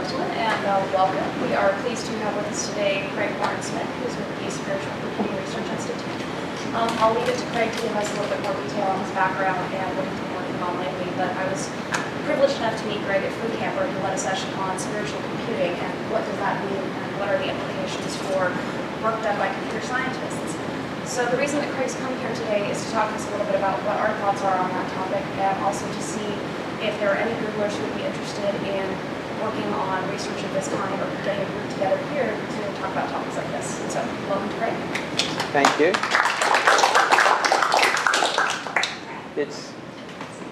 gentlemen, and welcome. We are pleased to have with us today Craig Warren-Smith, who's with the Spiritual Computing Research Institute. I'll leave it to Craig to give us a little bit more detail on his background and what he's been working on lately, but I was privileged enough to meet Greg at Food Camper, who led a session on spiritual computing and what does that mean and what are the implications for work done by computer scientists. So the reason that Craig's come here today is to talk to us a little bit about what our thoughts are on that topic and also to see if there are any Googlers who would be interested in working on research of this kind or getting a group together here to talk about topics like this. And so, welcome to Craig. Thank you. It's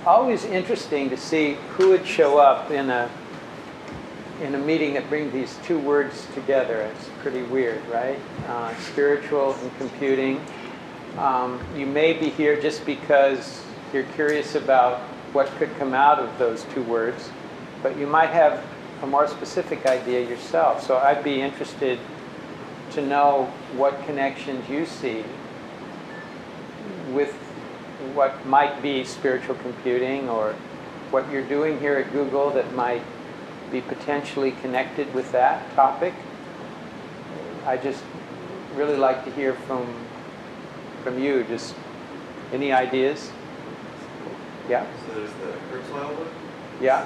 always interesting to see who would show up in a meeting that brings these two words together. It's pretty weird, right? Spiritual and computing. You may be here just because you're curious about what could come out of those two words, but you might have a more specific idea yourself. So I'd be interested to know what connections you see with what might be spiritual computing or what you're doing here at Google that might be potentially connected with that topic. I just really like to hear from you. Just any ideas? Yeah. So there's the Kurzweil book. Yeah.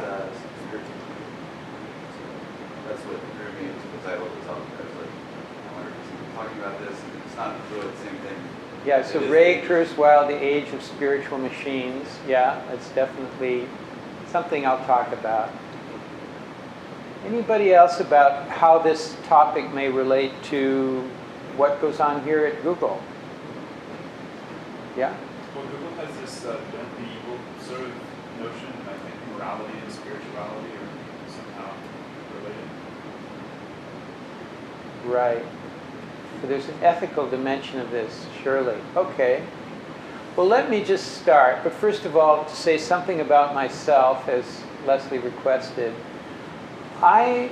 That's what drew me into the title of the talk. I was like, I wonder if he's talking about this. It's not really the same thing. Yeah. So Ray Kurzweil, The Age of Spiritual Machines. Yeah, that's definitely something I'll talk about. Anybody else about how this topic may relate to what goes on here at Google? Yeah? Well, Google has this don't be evil sort of notion. I think morality and spirituality are somehow related. Right. So there's an ethical dimension of this, surely. Okay. Well, let me just start. But first of all, to say something about myself, as Leslie requested. I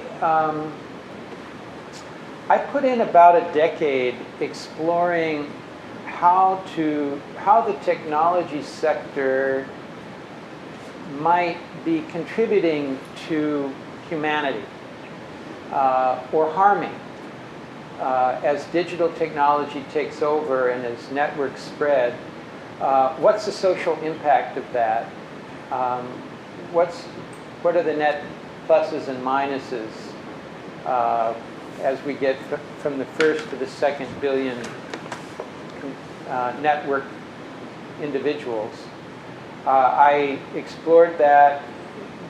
put in about a decade exploring how the technology sector might be contributing to humanity or harming as digital technology takes over and as networks spread. What's the social impact of that? What are the net pluses and minuses as we get from the first to the second billion network individuals. I explored that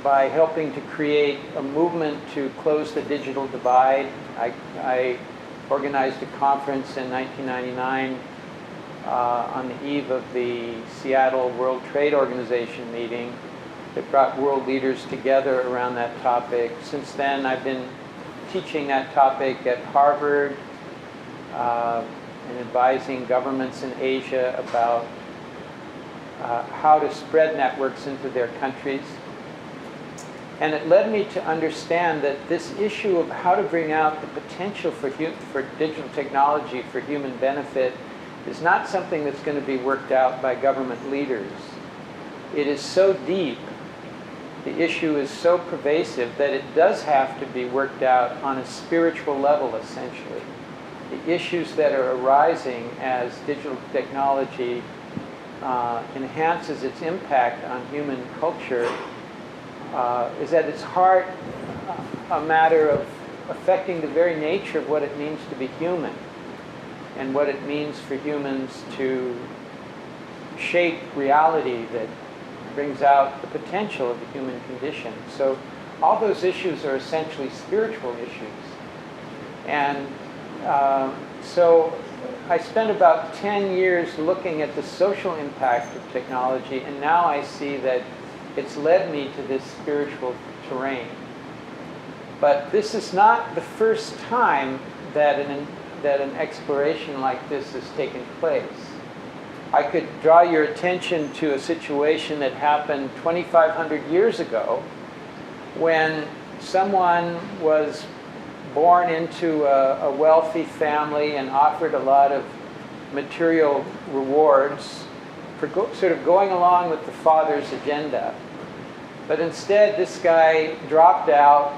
by helping to create a movement to close the digital divide. I organized a conference in 1999 on the eve of the Seattle World Trade Organization meeting that brought world leaders together around that topic. Since then, I've been teaching that topic at Harvard and advising governments in Asia about how to spread networks into their countries. And it led me to understand that this issue of how to bring out the potential for digital technology for human benefit is not something that's going to be worked out by government leaders. It is so deep, the issue is so pervasive that it does have to be worked out on a spiritual level, essentially. The issues that are arising as digital technology enhances its impact on human culture is at its heart a matter of affecting the very nature of what it means to be human and what it means for humans to shape reality that brings out the potential of the human condition. So all those issues are essentially spiritual issues. And so I spent about 10 years looking at the social impact of technology, and now I see that it's led me to this spiritual terrain. But this is not the first time that an exploration like this has taken place. I could draw your attention to a situation that happened 2,500 years ago when someone was born into a wealthy family and offered a lot of material rewards for sort of going along with the father's agenda. But instead, this guy dropped out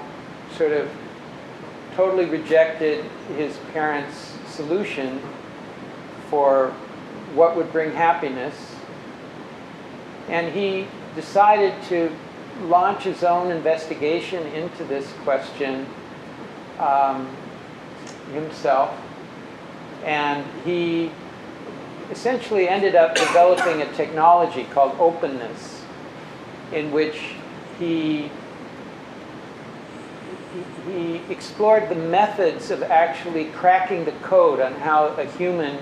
sort of totally rejected his parents' solution for what would bring happiness. And he decided to launch his own investigation into this question himself. And he essentially ended up developing a technology called openness, in which he explored the methods of actually cracking the code on how a human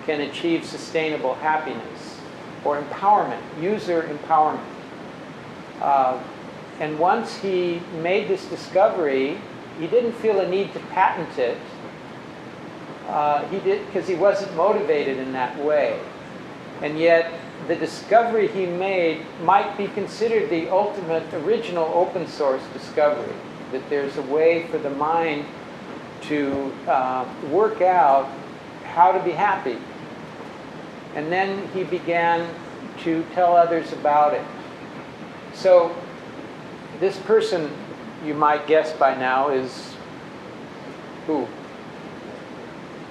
can achieve sustainable happiness or empowerment, user empowerment. And once he made this discovery, he didn't feel a need to patent it. He did because he wasn't motivated in that way. And yet, the discovery he made might be considered the ultimate original open source discovery, that there's a way for the mind to work out how to be happy. And then he began to tell others about it. So this person, you might guess by now, is who?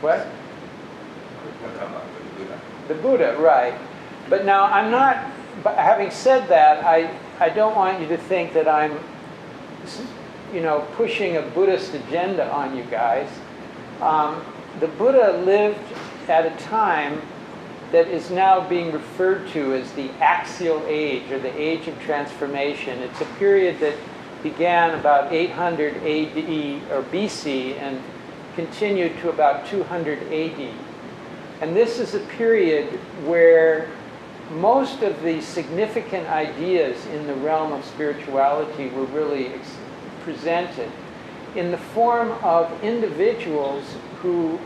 What? The Buddha, right. But now I'm not, but having said that, I don't want you to think that I'm, pushing a Buddhist agenda on you guys. The Buddha lived at a time that is now being referred to as the axial age, or the age of transformation. It's a period that began about 800 AD or BC and continued to about 200 AD. And this is a period where most of the significant ideas in the realm of spirituality were really presented in the form of individuals who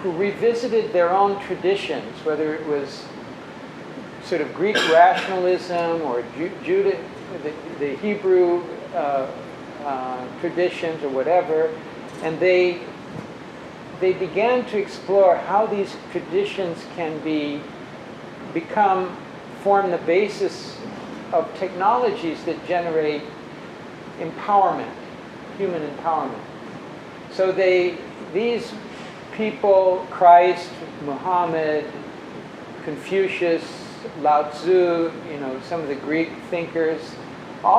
revisited their own traditions, whether it was sort of Greek rationalism or the Hebrew traditions or whatever, and they began to explore how these traditions can form the basis of technologies that generate empowerment, human empowerment. So these people, Christ, Muhammad, Confucius, Lao Tzu, some of the Greek thinkers,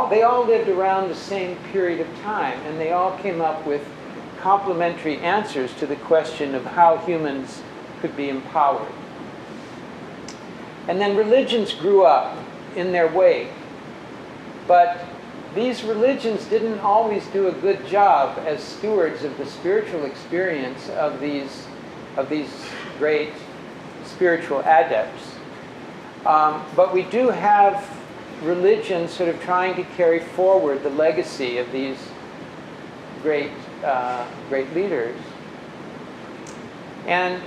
they all lived around the same period of time, and they all came up with complementary answers to the question of how humans could be empowered. And then religions grew up in their wake, but these religions didn't always do a good job as stewards of the spiritual experience of these great spiritual adepts. But we do have religions sort of trying to carry forward the legacy of these great leaders. And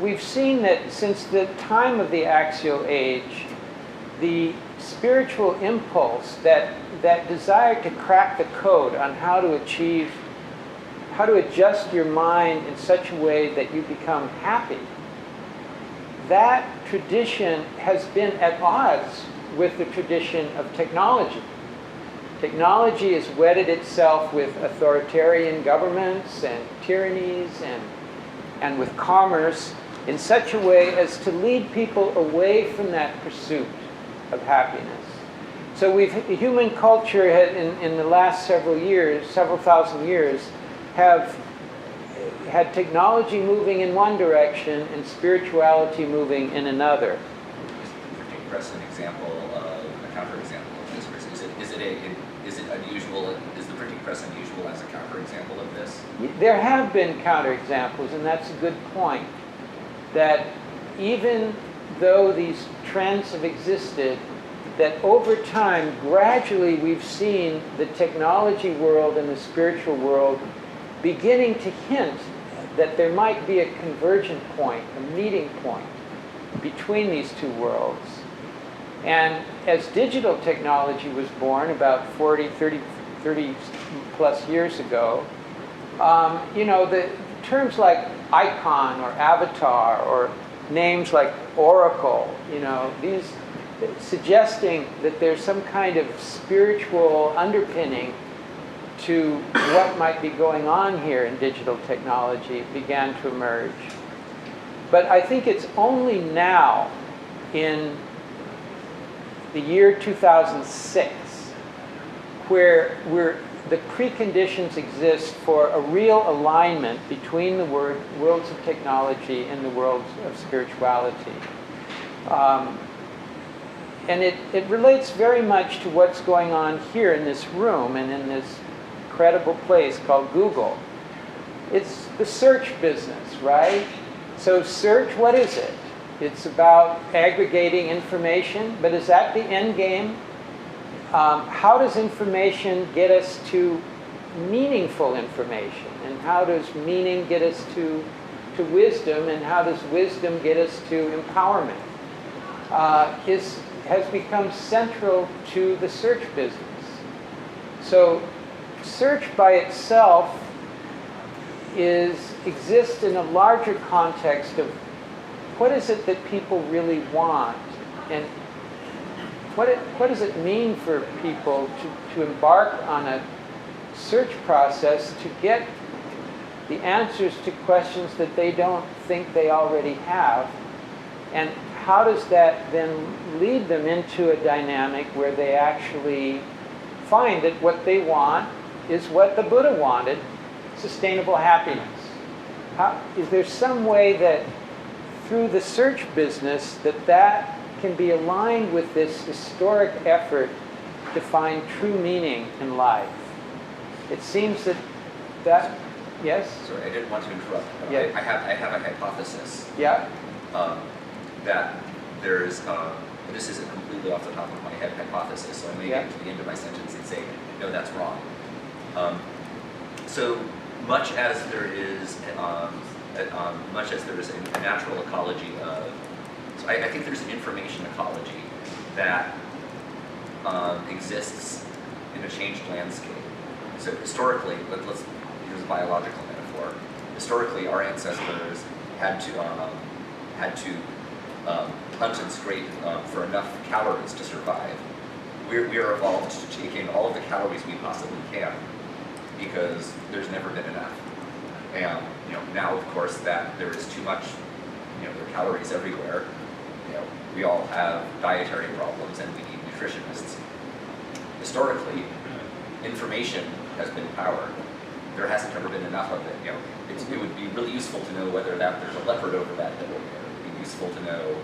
we've seen that since the time of the axial age, the spiritual impulse, that desire to crack the code on how to adjust your mind in such a way that you become happy, that tradition has been at odds with the tradition of technology. Technology has wedded itself with authoritarian governments and tyrannies and with commerce in such a way as to lead people away from that pursuit of happiness. So human culture in the last several thousand years, have had technology moving in one direction and spirituality moving in another. Could you press an example of a counterexample of this? Is it unusual? Is the printing press unusual as a counterexample of this? There have been counterexamples, and that's a good point. That even though these trends have existed, that over time, gradually we've seen the technology world and the spiritual world beginning to hint that there might be a convergent point, a meeting point between these two worlds. And as digital technology was born about 30 plus years ago, the terms like icon or avatar or names like Oracle, suggesting that there's some kind of spiritual underpinning to what might be going on here in digital technology began to emerge. But I think it's only now, in the year 2006, where the preconditions exist for a real alignment between the worlds of technology and the worlds of spirituality. And it relates very much to what's going on here in this room and in this incredible place called Google. It's the search business, right? So search, what is it? It's about aggregating information, but is that the end game? How does information get us to meaningful information? And how does meaning get us to wisdom? And how does wisdom get us to empowerment? Has become central to the search business. So search by itself exists in a larger context of what is it that people really want, and what does it mean for people to embark on a search process to get the answers to questions that they don't think they already have, and how does that then lead them into a dynamic where they actually find that what they want is what the Buddha wanted, sustainable happiness? Is there some way that through the search business that can be aligned with this historic effort to find true meaning in life? It seems that yes? Sorry, I didn't want to interrupt. Yeah. I have a hypothesis. Yeah? That there's, this is a completely off the top of my head hypothesis, so I may get to the end of my sentence and say, no, that's wrong. So much as there is, a natural ecology of, so I think there's an information ecology that exists in a changed landscape. So historically, let's use a biological metaphor. Historically, our ancestors had to hunt and scrape for enough calories to survive. We are evolved to take in all of the calories we possibly can because there's never been enough. And now, of course, that there is too much, there are calories everywhere. We all have dietary problems and we need nutritionists. Historically, information has been power. There hasn't ever been enough of it. It would be really useful to know whether there's a leopard over that hill. It would be useful to know,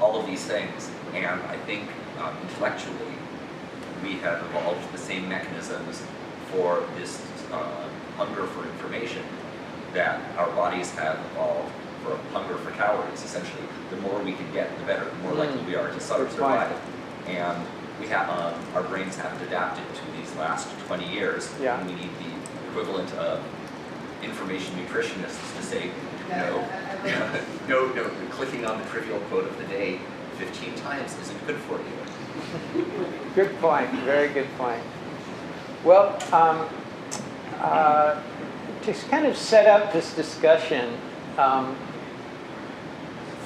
all of these things. And I think intellectually, we have evolved the same mechanisms for this hunger for information that our bodies have evolved for hunger for calories. Essentially, the more we can get, the better. The more likely we are to survive. And we have our brains haven't adapted to these last 20 years. Yeah. And we need the equivalent of information nutritionists to say, no, clicking on the trivial quote of the day 15 times isn't good for you. Good point. Very good point. Well, to kind of set up this discussion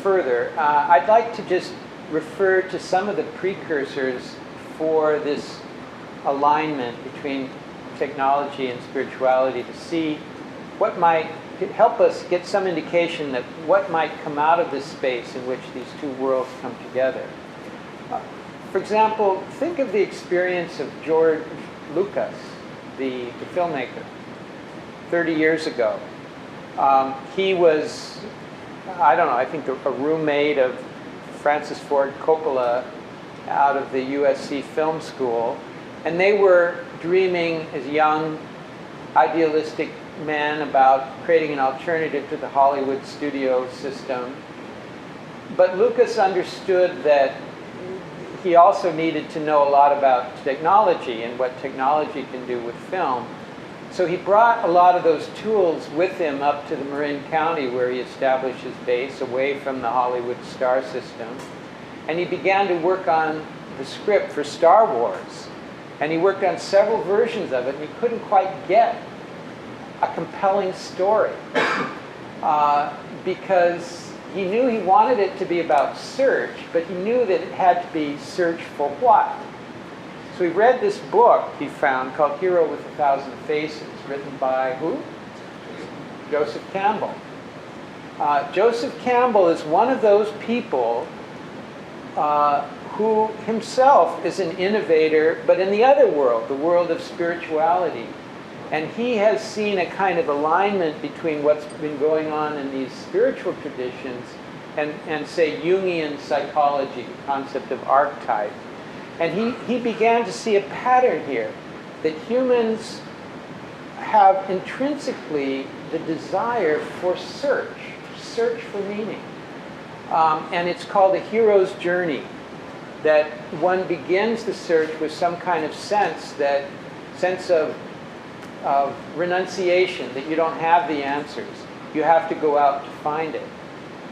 further, I'd like to just refer to some of the precursors for this alignment between technology and spirituality to see what might help us get some indication that what might come out of this space in which these two worlds come together. For example, think of the experience of George Lucas, the filmmaker, 30 years ago. He was, I think a roommate of Francis Ford Coppola out of the USC Film School, and they were dreaming as young, idealistic men about creating an alternative to the Hollywood studio system. But Lucas understood that he also needed to know a lot about technology and what technology can do with film. So he brought a lot of those tools with him up to the Marin County where he established his base away from the Hollywood star system. And he began to work on the script for Star Wars. And he worked on several versions of it, and he couldn't quite get a compelling story because he knew he wanted it to be about search, but he knew that it had to be search for what. So he read this book he found called Hero with 1,000 Faces, written by who? Joseph Campbell. Joseph Campbell is one of those people who himself is an innovator, but in the other world, the world of spirituality. And he has seen a kind of alignment between what's been going on in these spiritual traditions and say, Jungian psychology, the concept of archetype. And he began to see a pattern here, that humans have intrinsically the desire for search for meaning. And it's called a hero's journey, that one begins the search with some kind of sense of renunciation, that you don't have the answers. You have to go out to find it.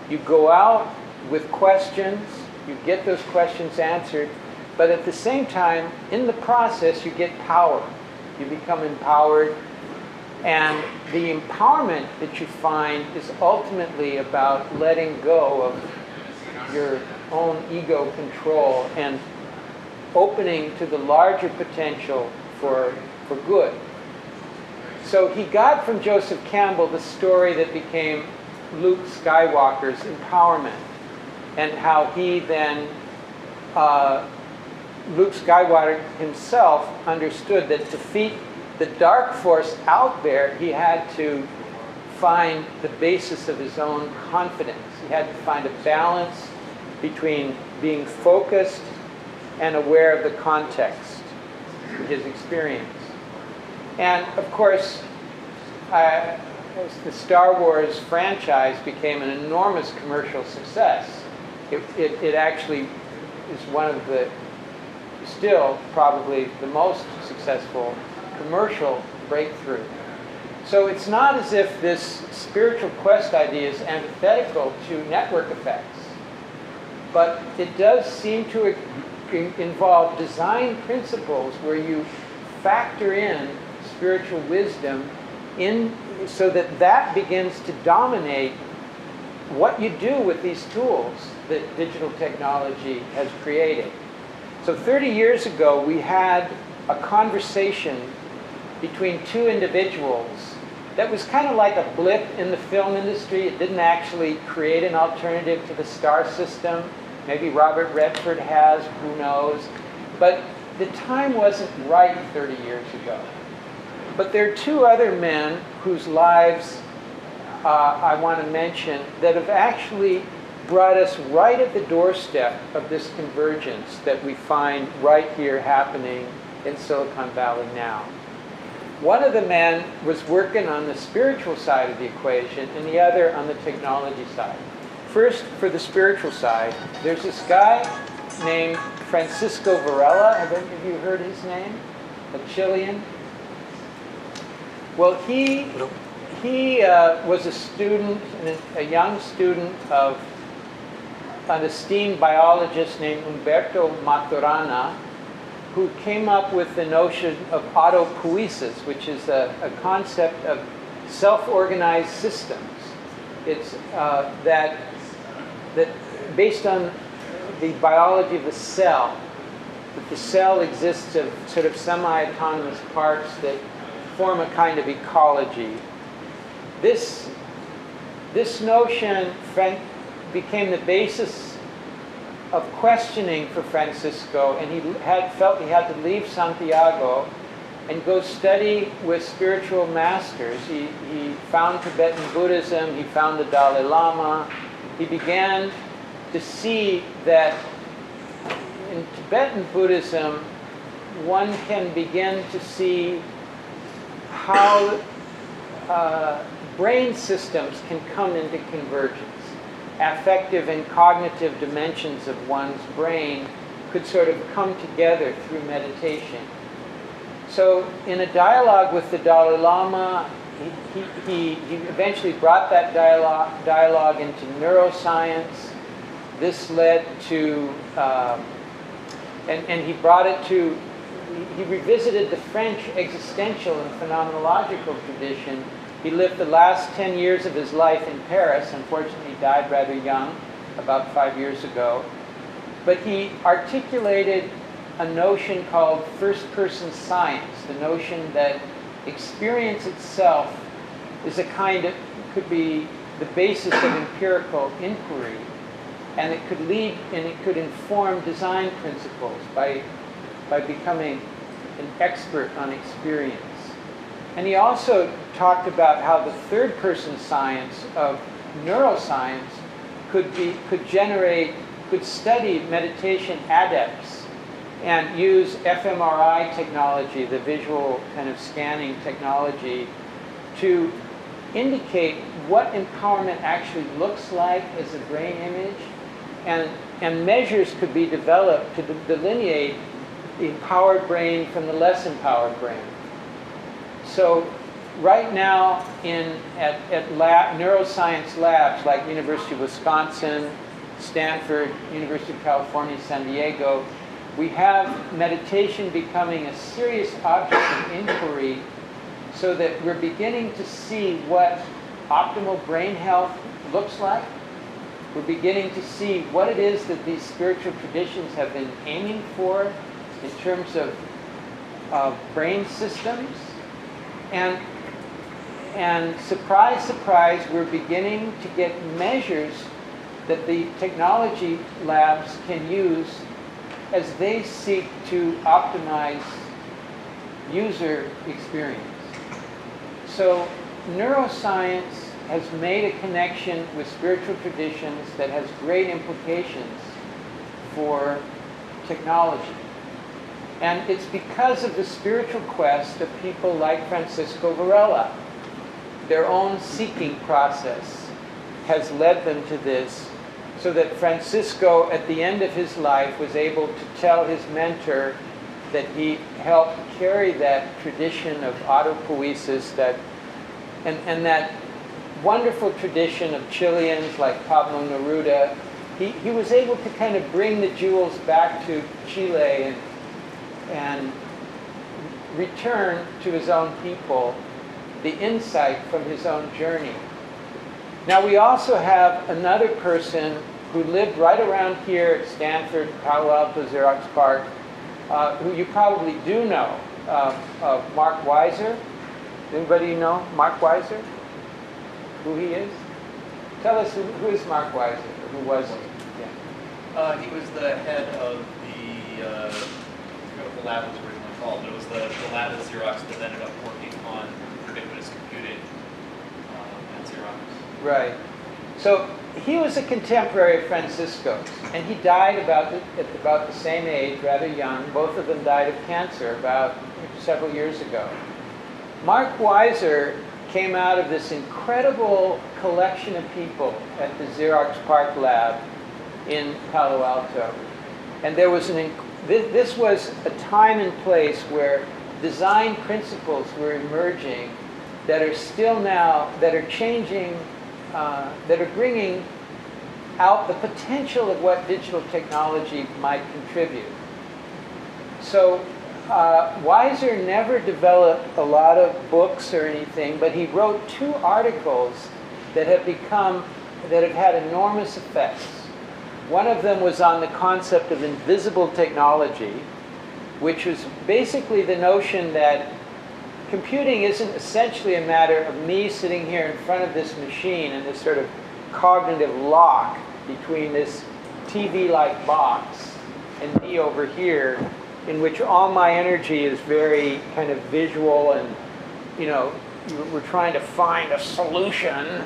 You go out with questions, you get those questions answered, but at the same time, in the process, you get power. You become empowered. And the empowerment that you find is ultimately about letting go of your own ego control and opening to the larger potential for good. So he got from Joseph Campbell the story that became Luke Skywalker's empowerment, and how he then, Luke Skywalker himself understood that to defeat the dark force out there, he had to find the basis of his own confidence. He had to find a balance between being focused and aware of the context, his experience. And of course, as the Star Wars franchise became an enormous commercial success, it actually is one of the, still probably the most successful commercial breakthrough. So it's not as if this spiritual quest idea is antithetical to network effects, but it does seem to involve design principles where you factor in spiritual wisdom in, so that begins to dominate what you do with these tools that digital technology has created. So 30 years ago, we had a conversation between two individuals that was kind of like a blip in the film industry. It didn't actually create an alternative to the star system. Maybe Robert Redford has, who knows. But the time wasn't right 30 years ago. But there are two other men whose lives I want to mention that have actually brought us right at the doorstep of this convergence that we find right here happening in Silicon Valley now. One of the men was working on the spiritual side of the equation and the other on the technology side. First, for the spiritual side, there's this guy named Francisco Varela. Have any of you heard his name? A Chilean. Well, he was a student, a young student of an esteemed biologist named Humberto Maturana, who came up with the notion of autopoiesis, which is a concept of self-organized systems. It's that based on the biology of the cell, that the cell exists of sort of semi-autonomous parts that form a kind of ecology. This notion became the basis of questioning for Francisco, and he felt he had to leave Santiago and go study with spiritual masters. He found Tibetan Buddhism, he found the Dalai Lama. He began to see that in Tibetan Buddhism, one can begin to see how brain systems can come into convergence. Affective and cognitive dimensions of one's brain could sort of come together through meditation. So in a dialogue with the Dalai Lama, he eventually brought that dialogue into neuroscience. This led to, and he brought it to, he revisited the French existential and phenomenological tradition He lived the last 10 years of his life in Paris. Unfortunately, he died rather young, about 5 years ago. But he articulated a notion called first-person science, the notion that experience itself is a kind of, could be the basis of empirical inquiry, and it could lead and it could inform design principles by becoming an expert on experience. And he also talked about how the third-person science of neuroscience could study meditation adepts and use fMRI technology, the visual kind of scanning technology, to indicate what empowerment actually looks like as a brain image, and measures could be developed to delineate the empowered brain from the less empowered brain. So right now at neuroscience labs like University of Wisconsin, Stanford, University of California, San Diego, we have meditation becoming a serious object of inquiry, so that we're beginning to see what optimal brain health looks like. We're beginning to see what it is that these spiritual traditions have been aiming for in terms of brain systems. And surprise, surprise, we're beginning to get measures that the technology labs can use as they seek to optimize user experience. So neuroscience has made a connection with spiritual traditions that has great implications for technology. And it's because of the spiritual quest of people like Francisco Varela. Their own seeking process has led them to this, so that Francisco, at the end of his life, was able to tell his mentor that he helped carry that tradition of autopoiesis, and that wonderful tradition of Chileans like Pablo Neruda. He was able to kind of bring the jewels back to Chile and return to his own people the insight from his own journey. Now we also have another person who lived right around here at Stanford, Palo Alto, Xerox PARC, who you probably do know, Mark Weiser. Anybody know Mark Weiser? Who he is? Tell us who is Mark Weiser, or who was he? Yeah. He was the head of the, I forget what the lab was originally called, but it was the lab at Xerox that ended up working on ubiquitous computing at Xerox. Right. So he was a contemporary of Francisco's, and he died at about the same age, rather young. Both of them died of cancer about several years ago. Mark Weiser came out of this incredible collection of people at the Xerox PARC lab in Palo Alto. And there was this was a time and place where design principles were emerging that are still now, that are changing, that are bringing out the potential of what digital technology might contribute. So Weiser never developed a lot of books or anything, but he wrote 2 articles that have had enormous effects. One of them was on the concept of invisible technology, which was basically the notion that computing isn't essentially a matter of me sitting here in front of this machine and this sort of cognitive lock between this TV-like box and me over here, in which all my energy is very kind of visual, and we're trying to find a solution.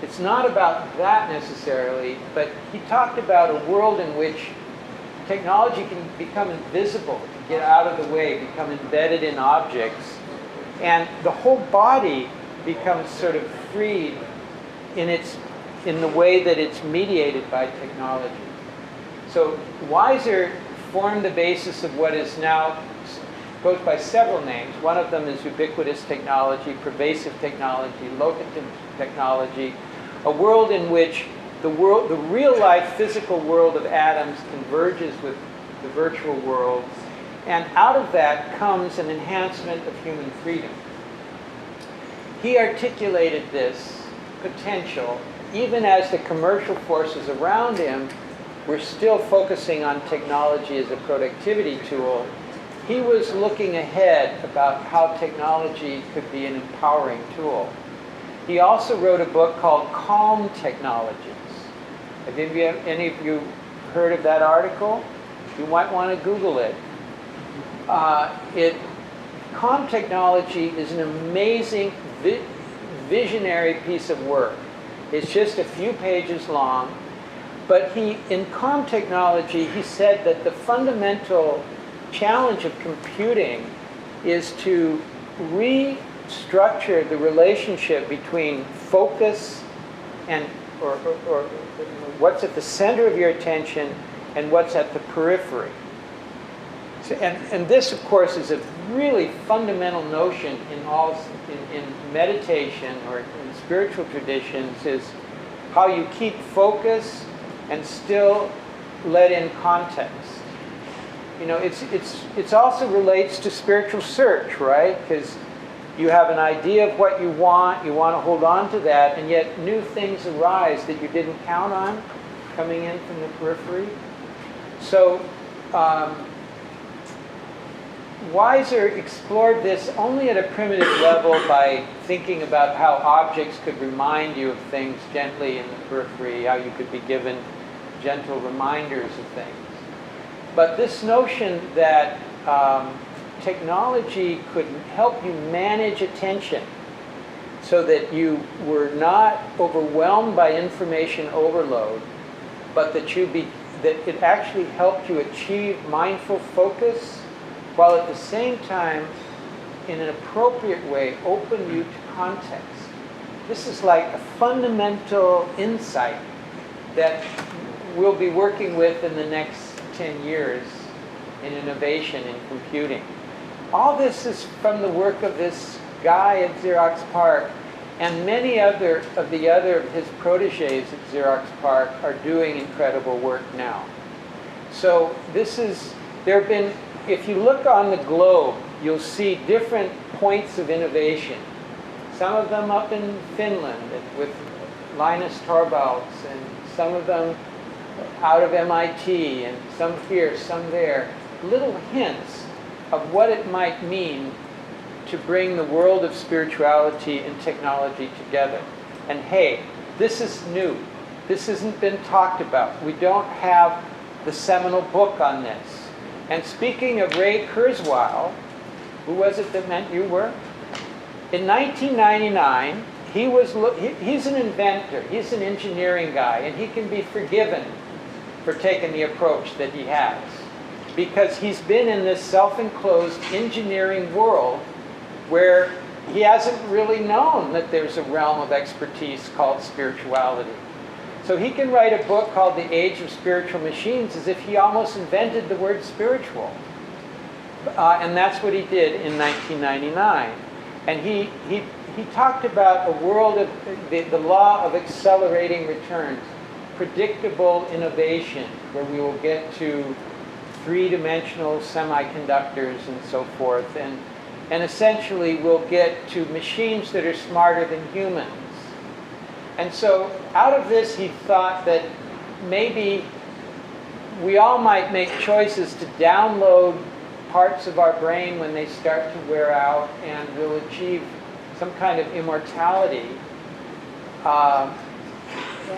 It's not about that necessarily, but he talked about a world in which technology can become invisible, get out of the way, become embedded in objects, and the whole body becomes sort of freed in the way that it's mediated by technology. So Weiser formed the basis of what is now, goes by several names. One of them is ubiquitous technology, pervasive technology, locative technology, a world in which the real-life physical world of atoms converges with the virtual world, and out of that comes an enhancement of human freedom. he articulated this potential even as the commercial forces around him were still focusing on technology as a productivity tool. He was looking ahead about how technology could be an empowering tool. He also wrote a book called Calm Technologies. Have any of you heard of that article? You might want to Google it. Calm Technology is an amazing visionary piece of work. It's just a few pages long, but in Calm Technology, he said that the fundamental challenge of computing is to restructure the relationship between focus and or what's at the center of your attention and what's at the periphery. So, and this, of course, is a really fundamental notion in meditation or in spiritual traditions, is how you keep focus and still let in context. You know, it's also relates to spiritual search, right? Because you have an idea of what you want to hold on to that, and yet new things arise that you didn't count on coming in from the periphery. So Weiser explored this only at a primitive level by thinking about how objects could remind you of things gently in the periphery, how you could be given gentle reminders of things. But this notion that technology could help you manage attention so that you were not overwhelmed by information overload, but that it actually helped you achieve mindful focus, while at the same time, in an appropriate way, open you to context. This is like a fundamental insight that we'll be working with in the next 10 years in innovation in computing. All this is from the work of this guy at Xerox PARC, and many of his proteges at Xerox PARC are doing incredible work now. So there have been, if you look on the globe, you'll see different points of innovation. Some of them up in Finland with Linus Torvalds, and some of them out of MIT, and some here, some there. Little hints of what it might mean to bring the world of spirituality and technology together. And hey, this is new. This hasn't been talked about. We don't have the seminal book on this. And speaking of Ray Kurzweil, who was it that meant you were? In 1999, he's an inventor. He's an engineering guy, and he can be forgiven for taking the approach that he has, because he's been in this self-enclosed engineering world where he hasn't really known that there's a realm of expertise called spirituality. So he can write a book called The Age of Spiritual Machines as if he almost invented the word spiritual. And that's what he did in 1999. And he talked about a world of the law of accelerating returns, predictable innovation, where we will get to three-dimensional semiconductors and so forth, and essentially we'll get to machines that are smarter than humans. And so out of this, he thought that maybe we all might make choices to download parts of our brain when they start to wear out, and we'll achieve some kind of immortality.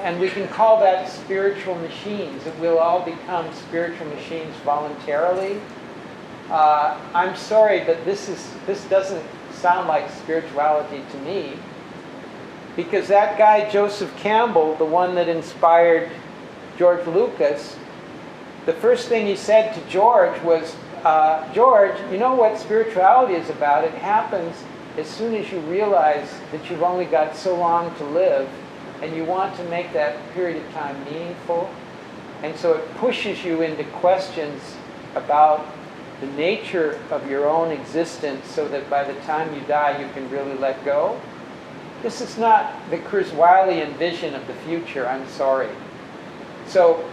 And we can call that spiritual machines, that we'll all become spiritual machines voluntarily. I'm sorry, but this doesn't sound like spirituality to me. Because that guy, Joseph Campbell, the one that inspired George Lucas, the first thing he said to George was, George, you know what spirituality is about? It happens as soon as you realize that you've only got so long to live, and you want to make that period of time meaningful. And so it pushes you into questions about the nature of your own existence, so that by the time you die, you can really let go. This is not the Kurzweilian vision of the future, I'm sorry. So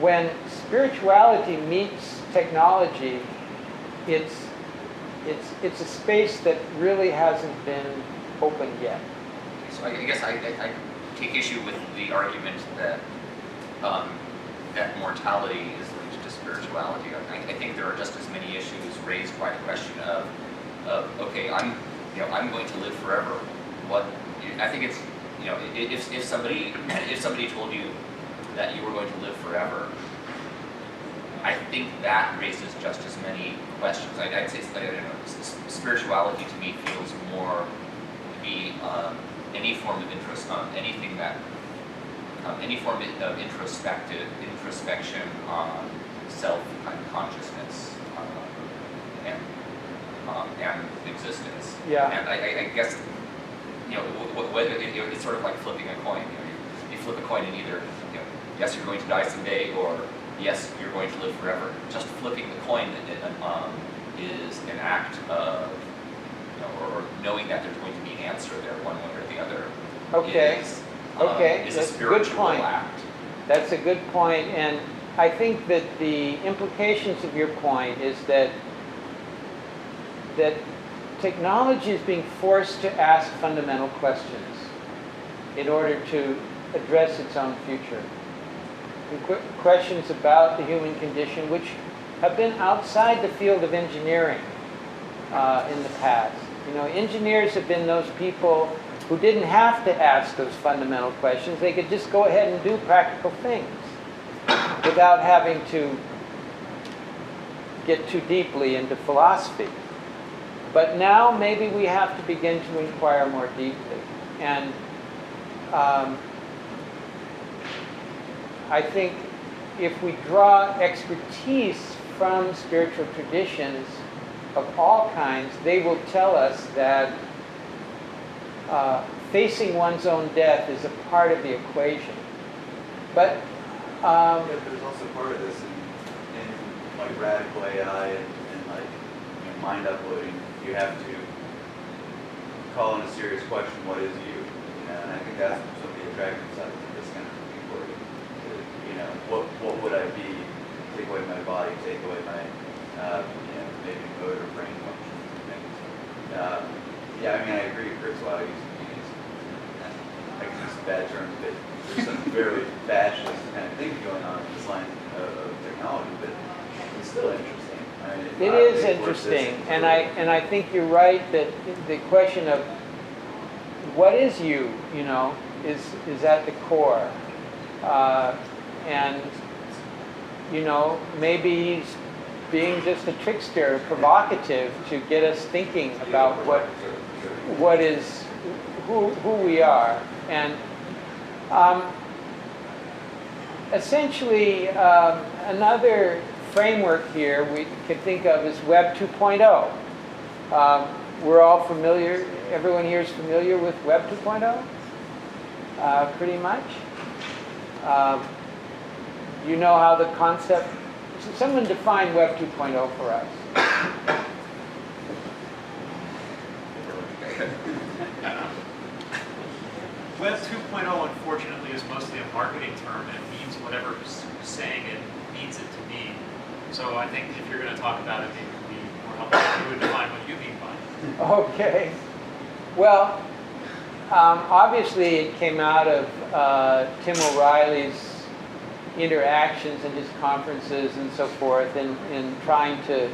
when spirituality meets technology, it's a space that really hasn't been open yet. So I guess I take issue with the argument that that mortality is linked to spirituality. I think there are just as many issues raised by the question of okay, I'm going to live forever. What I think it's if somebody told you that you were going to live forever, I think that raises just as many questions. I'd say spirituality to me feels more to be any form of interest on anything that any form of introspection on self and consciousness and existence. Yeah. And I guess whether it's sort of like flipping a coin. You flip a coin and either yes, you're going to die someday, or yes, you're going to live forever. Just flipping the coin is an act of or knowing that there's going to be an answer there, one way or the other. Okay. Is a That's a spiritual good point. act. That's a good point, and I think that the implications of your point is that technology is being forced to ask fundamental questions in order to address its own future. Questions about the human condition, which have been outside the field of engineering in the past. Engineers have been those people who didn't have to ask those fundamental questions. They could just go ahead and do practical things without having to get too deeply into philosophy. But now maybe we have to begin to inquire more deeply. And I think if we draw expertise from spiritual traditions of all kinds, they will tell us that facing one's own death is a part of the equation. But there's also part of this in like radical AI and like mind uploading. You have to call in a serious question: what is you? And I think that's some of the attractive side of this kind of inquiry. What would I be? Take away my body, take away my maybe motor brain functions and things. I mean, I agree with Kurzweil. I can use bad terms, but there's some very fascist kind of thing going on in this line of technology, but it's still interesting. I mean, it is interesting, and I think you're right that the question of what is you, is at the core, and maybe he's being just a trickster, provocative to get us thinking about what is who we are. And essentially, another framework here we could think of is Web 2.0. We're all familiar, everyone here is familiar with Web 2.0, pretty much. You know how the concept, someone define Web 2.0 for us. Web 2.0, unfortunately, is mostly a marketing term and means whatever saying it needs it to mean. So I think if you're going to talk about it, maybe it would be more helpful if you would define what you mean by it. Okay. Well, obviously it came out of Tim O'Reilly's interactions and his conferences and so forth, in trying to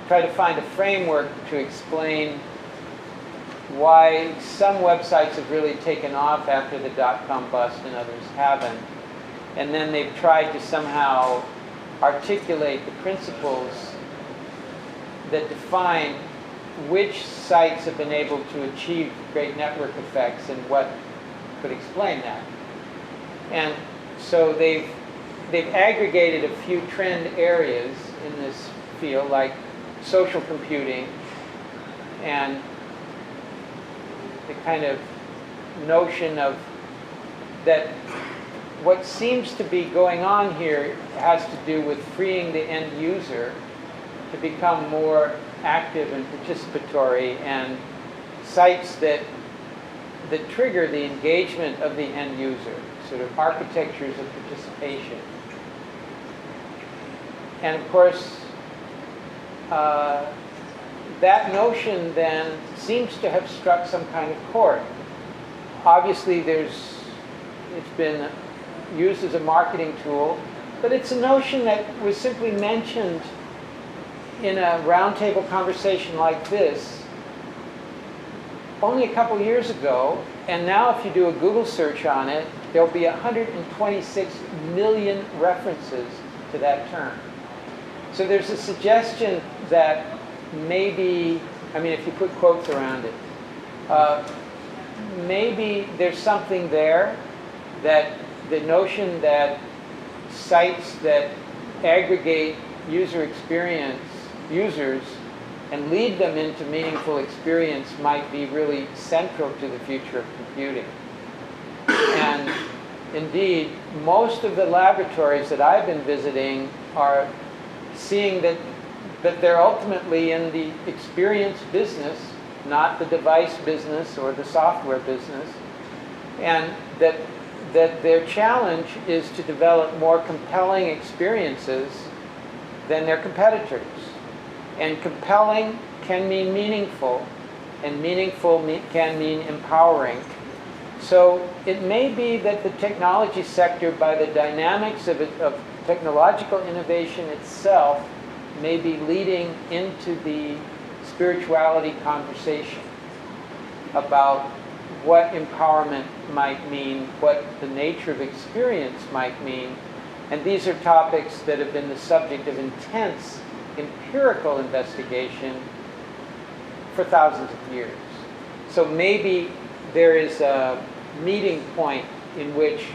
try to find a framework to explain why some websites have really taken off after the dot-com bust and others haven't. And then they've tried to somehow articulate the principles that define which sites have been able to achieve great network effects and what could explain that. And so they've aggregated a few trend areas in this field, like social computing and the kind of notion of that what seems to be going on here has to do with freeing the end user to become more active and participatory, and sites that trigger the engagement of the end user, sort of architectures of participation. And of course, that notion then seems to have struck some kind of chord. Obviously, it's been used as a marketing tool, but it's a notion that was simply mentioned in a roundtable conversation like this only a couple years ago, and now if you do a Google search on it, there'll be 126 million references to that term. So there's a suggestion that maybe, I mean, if you put quotes around it, maybe there's something there, that the notion that sites that aggregate users and lead them into meaningful experience might be really central to the future of computing. And indeed, most of the laboratories that I've been visiting are seeing that they're ultimately in the experience business, not the device business or the software business, and that their challenge is to develop more compelling experiences than their competitors. And compelling can mean meaningful, and meaningful can mean empowering. So it may be that the technology sector, by the dynamics of technological innovation itself, may be leading into the spirituality conversation about what empowerment might mean, what the nature of experience might mean. And these are topics that have been the subject of intense empirical investigation for thousands of years. So maybe there is a meeting point in which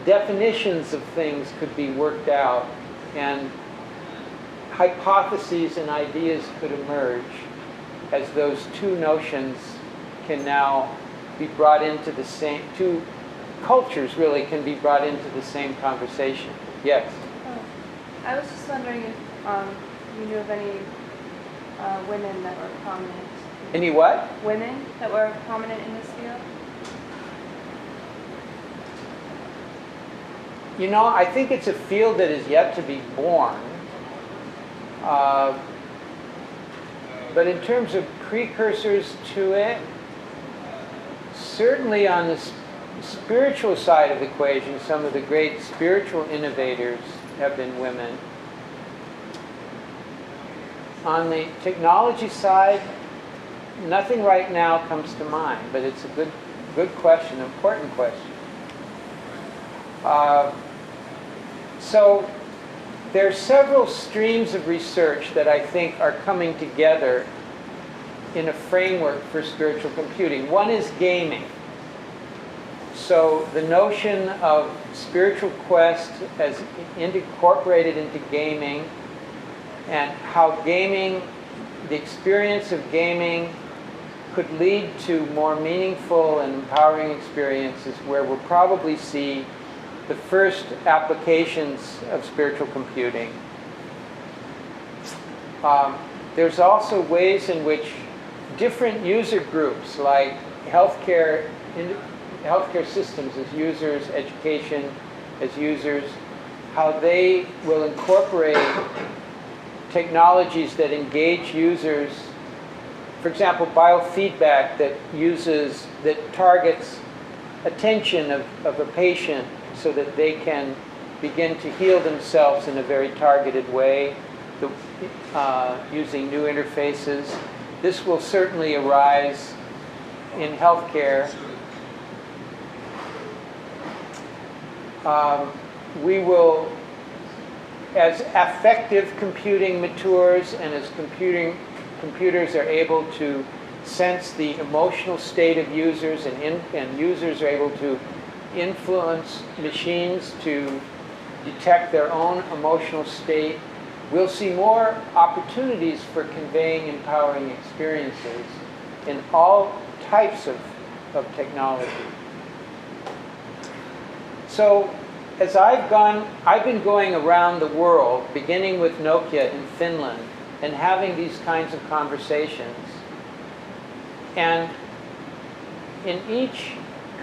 definitions of things could be worked out and hypotheses and ideas could emerge as those two notions can now be brought into the same, two cultures really can be brought into the same conversation. Yes? Oh, I was just wondering if you knew of any women that were prominent. Any what? Women that were prominent in this field? You know, I think it's a field that is yet to be born. But in terms of precursors to it, certainly on the spiritual side of the equation, some of the great spiritual innovators have been women. On the technology side, nothing right now comes to mind, but it's a good question, an important question. So there are several streams of research that I think are coming together in a framework for spiritual computing. One is gaming. So the notion of spiritual quest as incorporated into gaming, and how gaming, the experience of gaming, could lead to more meaningful and empowering experiences where we'll probably see the first applications of spiritual computing. There's also ways in which different user groups, like healthcare systems as users, education as users, how they will incorporate technologies that engage users. For example, biofeedback that targets attention of a patient so that they can begin to heal themselves in a very targeted way using new interfaces. This will certainly arise in healthcare. We will, as affective computing matures and as computers are able to sense the emotional state of users and users are able to influence machines to detect their own emotional state, we'll see more opportunities for conveying empowering experiences in all types of technology. So as I've been going around the world, beginning with Nokia in Finland, and having these kinds of conversations. And in each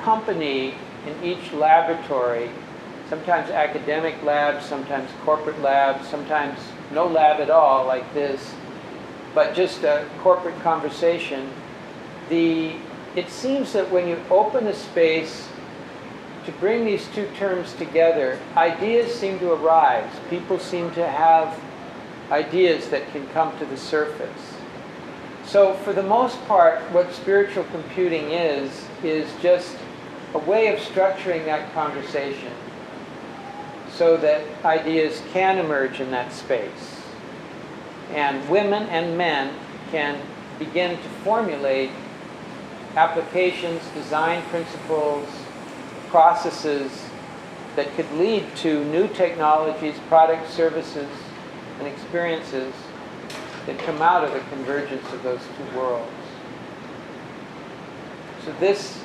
company, in each laboratory, sometimes academic labs, sometimes corporate labs, sometimes no lab at all like this, but just a corporate conversation. It seems that when you open a space to bring these two terms together, ideas seem to arise. People seem to have ideas that can come to the surface. So for the most part, what spiritual computing is just a way of structuring that conversation so that ideas can emerge in that space. And women and men can begin to formulate applications, design principles, processes that could lead to new technologies, products, services, and experiences that come out of the convergence of those two worlds. So this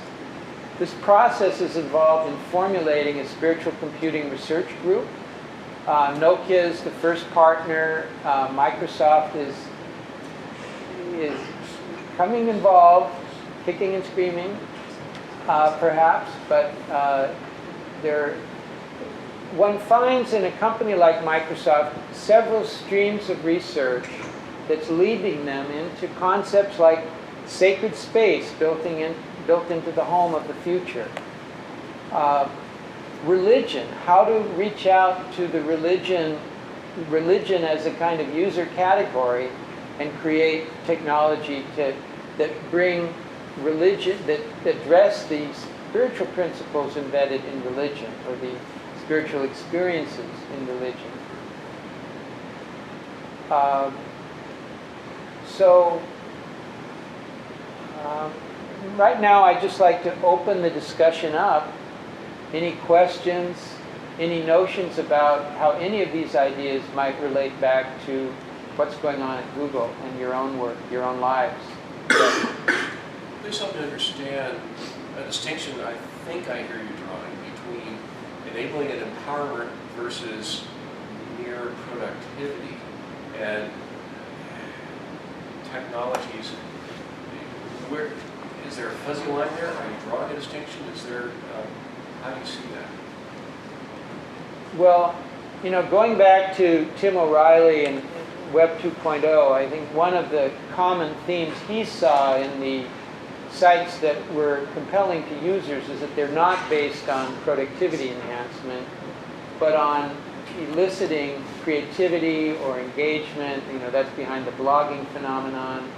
process is involved in formulating a spiritual computing research group. Nokia is the first partner. Microsoft is coming involved, kicking and screaming, perhaps, but one finds in a company like Microsoft several streams of research that's leading them into concepts like sacred space built into the home of the future. Religion, how to reach out to the religion as a kind of user category and create technology that bring religion, that address the spiritual principles embedded in religion, or the spiritual experiences in religion. Right now I'd just like to open the discussion up. Any questions, any notions about how any of these ideas might relate back to what's going on at Google and your own work, your own lives? Please help me understand a distinction I think I hear you drawing between enabling and empowerment versus mere productivity and technologies. Where is there a fuzzy line there? Are you drawing a distinction? Is there how do you see that? Well, going back to Tim O'Reilly and Web 2.0, I think one of the common themes he saw in the sites that were compelling to users is that they're not based on productivity enhancement, but on eliciting creativity or engagement. That's behind the blogging phenomenon,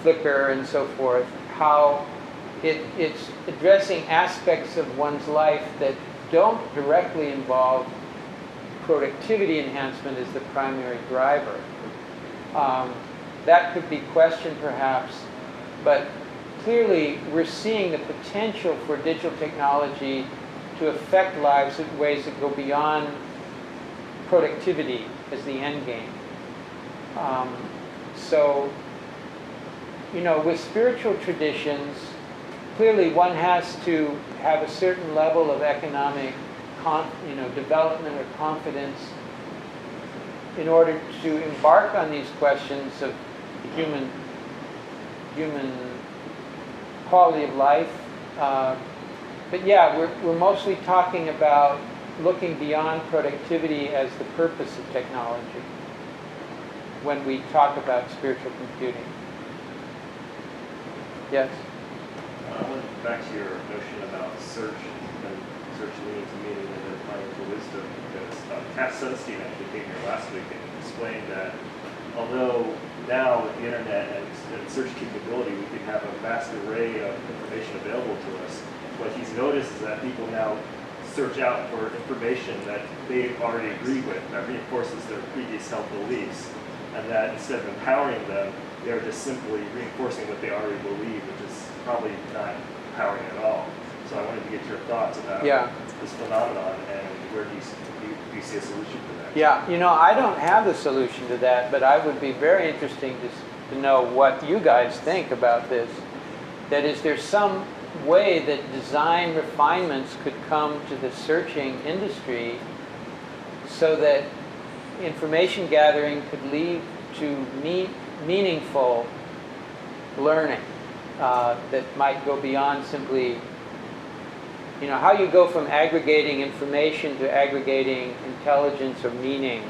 Flickr and so forth, how it's addressing aspects of one's life that don't directly involve productivity enhancement as the primary driver. That could be questioned perhaps, but clearly we're seeing the potential for digital technology to affect lives in ways that go beyond productivity as the end game. With spiritual traditions, clearly one has to have a certain level of economic development or confidence in order to embark on these questions of human quality of life. But yeah, we're mostly talking about looking beyond productivity as the purpose of technology when we talk about spiritual computing. Yes? Back to your notion about search and search leading to meaning and then finding the wisdom, because Cass Sunstein actually came here last week and explained that although now with the internet and search capability we can have a vast array of information available to us, what he's noticed is that people now search out for information that they already agree with, that reinforces their previous held beliefs, and that instead of empowering them, they're just simply reinforcing what they already believe, which is probably not empowering at all. So I wanted to get your thoughts about this phenomenon and where do you see a solution to that? Yeah, I don't have the solution to that, but I would be very interesting to know what you guys think about this. That is, there's some way that design refinements could come to the searching industry so that information gathering could lead to meaningful learning that might go beyond simply, how you go from aggregating information to aggregating intelligence or meaning.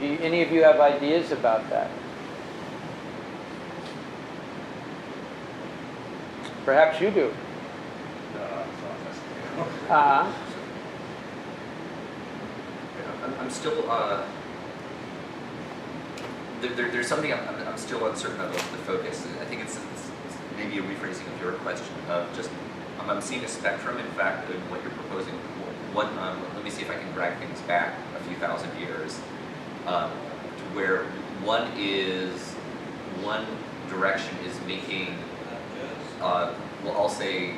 Any of you have ideas about that? Perhaps you do. Uh-huh. I'm still, there's something I'm still uncertain about the focus. I think it's maybe a rephrasing of your question. Just, I'm seeing a spectrum, in fact, in what you're proposing. One, let me see if I can drag things back a few thousand years, to where one direction is making, well, I'll say,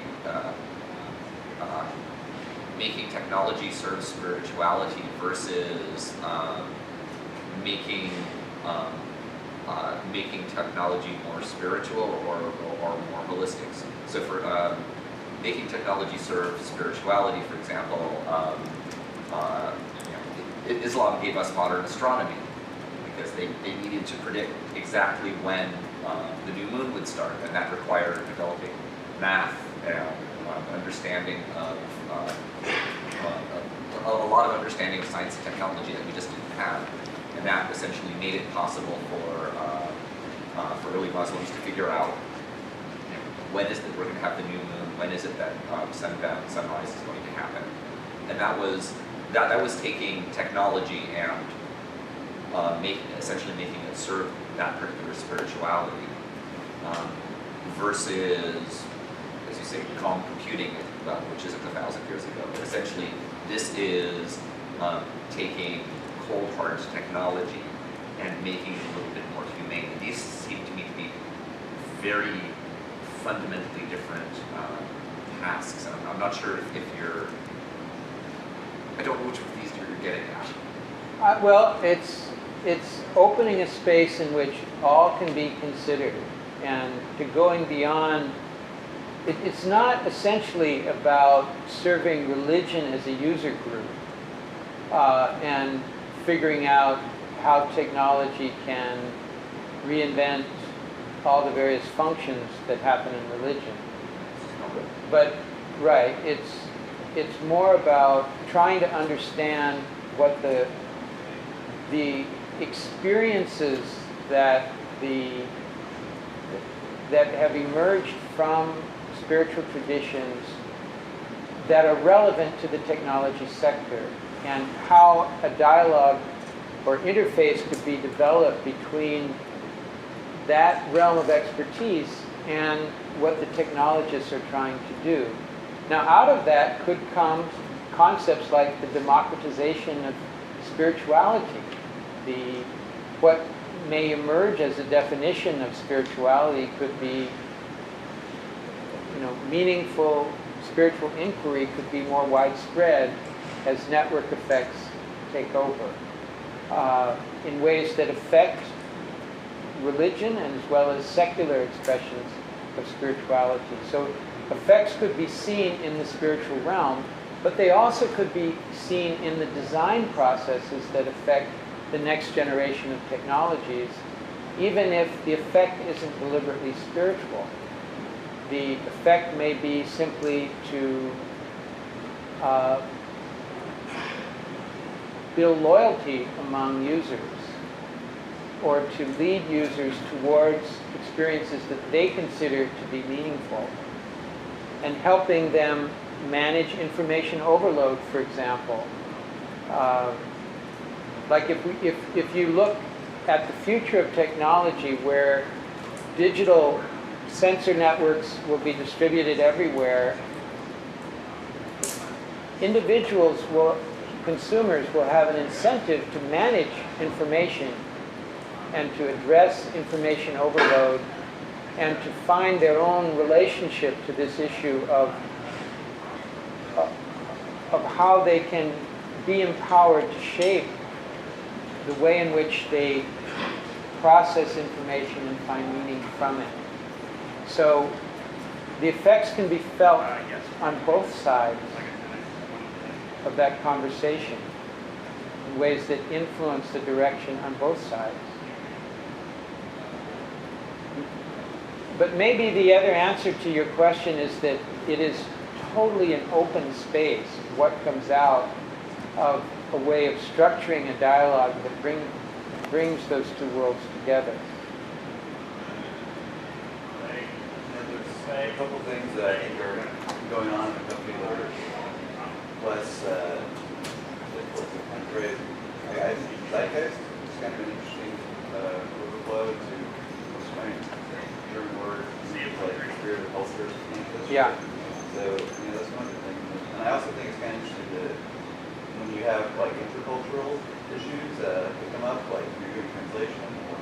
making technology serve spirituality versus making technology more spiritual or more holistic. So for making technology serve spirituality, for example, Islam gave us modern astronomy because they needed to predict exactly when the new moon would start, and that required developing math and understanding of a lot of understanding of science and technology that we just didn't have, and that essentially made it possible for early Muslims to figure out when is it we're going to have the new moon, when is it that sunrise is going to happen, and that was taking technology and essentially making it serve that particular spirituality, versus, as you say, calm computing, which isn't 1,000 years ago. But essentially, this is taking cold hard technology and making it a little bit more humane. And these seem to me to be very fundamentally different tasks. And I'm not sure if you're, I don't know which of these you're getting at. Well, it's opening a space in which all can be considered, and to going beyond. It's not essentially about serving religion as a user group and figuring out how technology can reinvent all the various functions that happen in religion. But, right, it's more about trying to understand what the experiences that have emerged from spiritual traditions that are relevant to the technology sector, and how a dialogue or interface could be developed between that realm of expertise and what the technologists are trying to do. Now, out of that could come concepts like the democratization of spirituality. What may emerge as a definition of spirituality could be, meaningful spiritual inquiry could be more widespread as network effects take over in ways that affect religion and as well as secular expressions of spirituality. So effects could be seen in the spiritual realm, but they also could be seen in the design processes that affect the next generation of technologies, even if the effect isn't deliberately spiritual. The effect may be simply to build loyalty among users, or to lead users towards experiences that they consider to be meaningful, and helping them manage information overload, for example. Like if you look at the future of technology, where digital sensor networks will be distributed everywhere, consumers will have an incentive to manage information and to address information overload and to find their own relationship to this issue of how they can be empowered to shape the way in which they process information and find meaning from it. So the effects can be felt on both sides of that conversation in ways that influence the direction on both sides. But maybe the other answer to your question is that it is totally an open space what comes out of a way of structuring a dialogue that brings those two worlds together. There's a couple things that I think are going on in the company that are less, what's the kind of phrase? I think zeitgeist is kind of an interesting overflow to explain German word, like spirit of culture. Yeah. So, that's one of the things. And I also think it's kind of interesting that when you have like intercultural issues that come up, like when you're doing translation or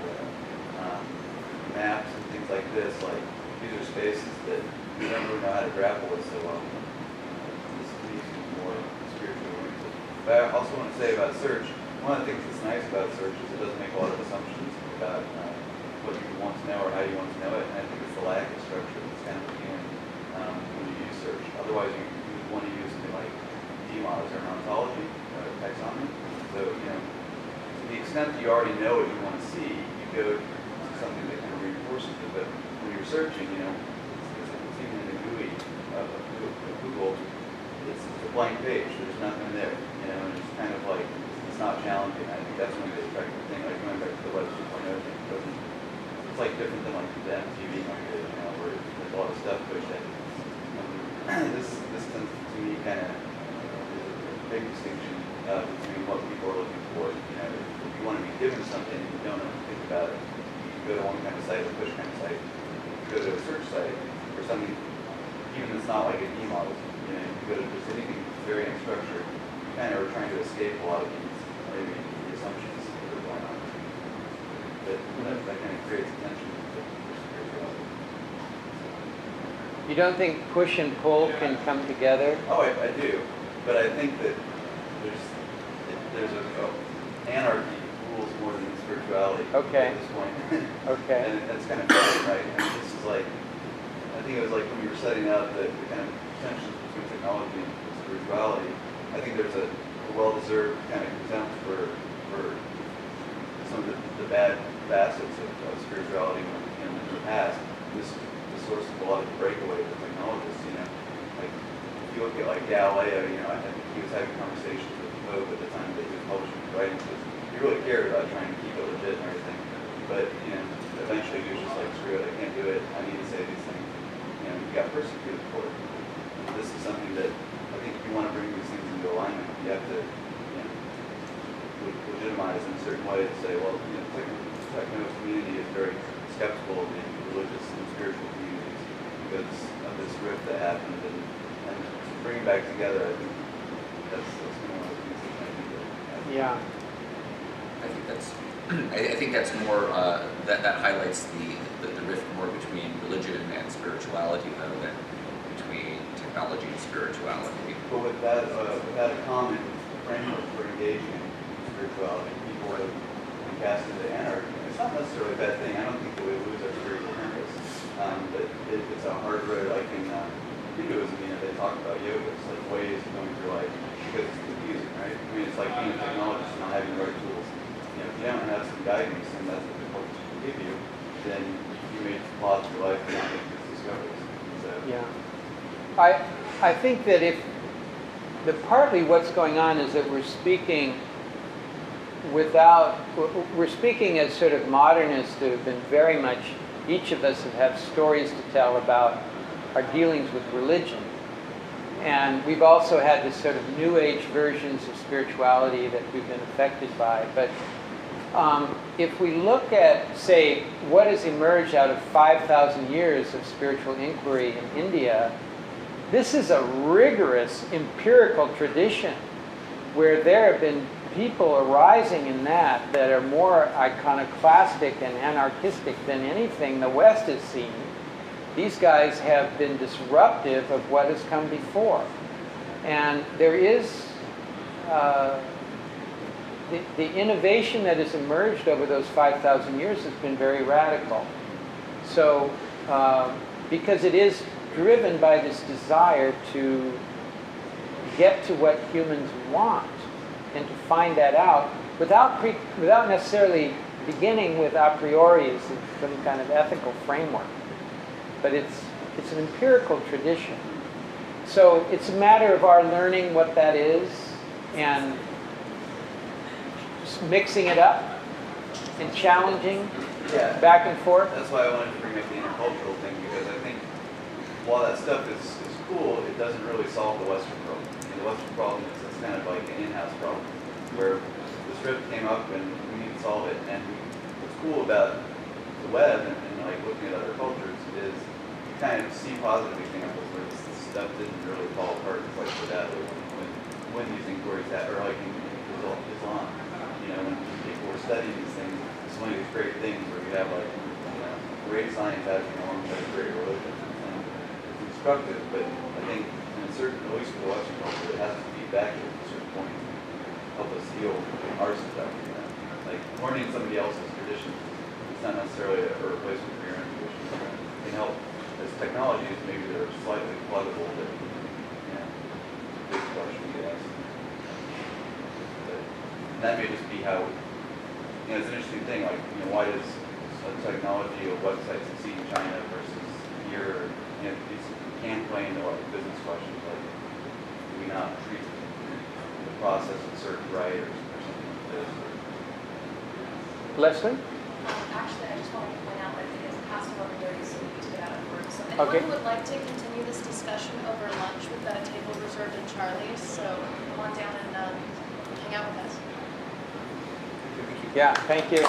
maps and things like this, like these are spaces that you don't really know how to grapple with so well. This needs to be more spiritually oriented. But I also want to say about search, one of the things that's nice about search is it doesn't make a lot of assumptions about what you want to know or how you want to know it. And I think it's the lack of structure that's kind of appealing when you use search. Otherwise, you would want to use something like DMOS or an ontology or taxonomy. So, to the extent that you already know what you want to see, you go to something that kind of reinforces it. But when you're searching, it's even in the GUI of Google, it's a blank page. There's nothing there, and it's kind of like, it's not challenging. I think that's one of the attractive thing, like going back to the Web 2.0 thing. It's like different than like the MTV market, where there's a lot of stuff pushed in. This tends to me kind of is a big distinction between what people are looking for. If you want to be given something and you don't know what to think about it, you go to one kind of site, a push kind of site. You go to a search site for something, even that's not like a D model. You go to just anything very unstructured. You kind of are trying to escape a lot of these, maybe the assumptions that are going on. That kind of creates tension for spirituality. You don't think push and pull can come together? Oh, I do, but I think that there's anarchy rules more than spirituality Okay. at this point. Okay. And that's kind of funny, right? And this is like, I think it was like when you were setting up the kind of tensions between technology and spirituality. I think there's a well-deserved kind of contempt for some of the bad facets of spirituality in the past. This is the source of a lot of the breakaway for technologists. Like if you look at like Galileo, I think he was having conversations with the Pope at the time that he was publishing his writings because he really cared about trying to keep it legit and everything. But eventually he was just like, screw it, I can't do it. I need to say these things. He got persecuted for it. And this is something that I think if you want to bring these things into alignment, you have to legitimize in a certain way to say, well, the techno community is very skeptical of the religious and spiritual communities because of this rift that happened, and to bring it back together, I think that's one of the things that I think that Yeah. I think that's more that highlights the rift more between religion and spirituality though than between technology and spirituality. But without a common framework for engaging in spirituality, people have been cast into anarchy. It's not necessarily a bad thing. I don't think that we lose our spiritual purpose. But it's a hard road. Like in Hinduism, they talk about yoga. It's like ways of going through life because it's confusing, right? I mean, it's like being a technologist and not having the right tools. If you don't have some guidance, and that's what the culture can give you, then you may plod through life and not make these discoveries. So, Yeah. I think that partly what's going on is that we're speaking as sort of modernists who have been very much, each of us have stories to tell about our dealings with religion. And we've also had this sort of new age versions of spirituality that we've been affected by. But if we look at, say, what has emerged out of 5,000 years of spiritual inquiry in India, this is a rigorous empirical tradition where there have been people arising in that are more iconoclastic and anarchistic than anything the West has seen. These guys have been disruptive of what has come before. And there is the innovation that has emerged over those 5,000 years has been very radical. So, because it is driven by this desire to get to what humans want and to find that out without necessarily beginning with a priori as some kind of ethical framework. But it's an empirical tradition. So it's a matter of our learning what that is and just mixing it up and challenging, Yeah. back and forth. That's why I wanted to bring up the intercultural thing, because I think while that stuff is cool, it doesn't really solve the Western problem. And the Western problem is it's kind of like an in-house problem, where the script came up and we need to solve it. And what's cool about the web and like looking at other cultures is you kind of see positive examples where this stuff didn't really fall apart quite so badly when these inquiries happened, or like in Islam. You know, when people were studying these things, it's one of these great things where you have like, you know, great science happening alongside great religion. And it's instructive, but I think in a certain, at least for the Western culture, it has to feed back at a certain point to help us heal our stuff. You know? Like learning somebody else's tradition, it's not necessarily a replacement for your own tradition. It can help as technologies, maybe they're slightly pluggable, but you know, big question you ask. That may just be how, you know, it's an interesting thing, like, you know, why does a technology or website succeed in China versus here? You know, these can play into like business questions, like, do we not treat the process with certain right or something like this? Leslie? Actually, I just wanted to point out that it is past 11:30, so we need to get out of work. So Okay. anyone who would like to continue this discussion over lunch, we've got a table reserved in Charlie's, so come on down and hang out with us. Yeah, thank you.